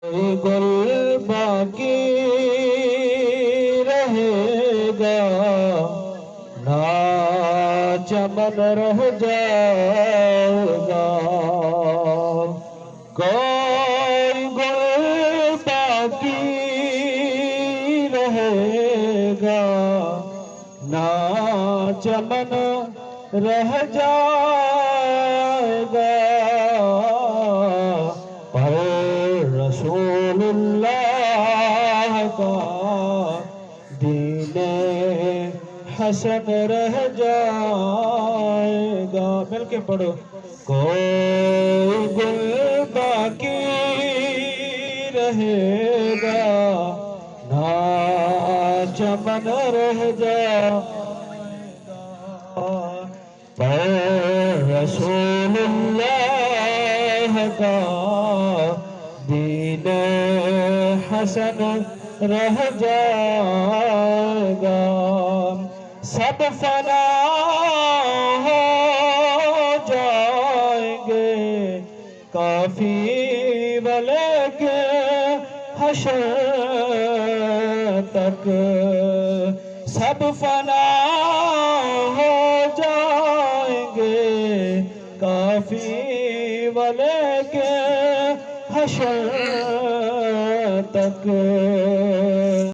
گل باقی رہے گا نہ چمن رہ جائے گا کوئی گل باقی رہے گا نہ چمن رہ جائے گا پر رسول اللہ کا دین حسن رہ جائے گا. مل کے پڑھو. کوئی گل باقی رہے گا نہ چمن رہ جائے گا پر رسول اللہ کا دین حسن رہ جائے گا. سب فنا ہو جائیں گے کافی ولیکن حشر تک سب فنا ہو جائیں گے کافی ولیکن حشر تک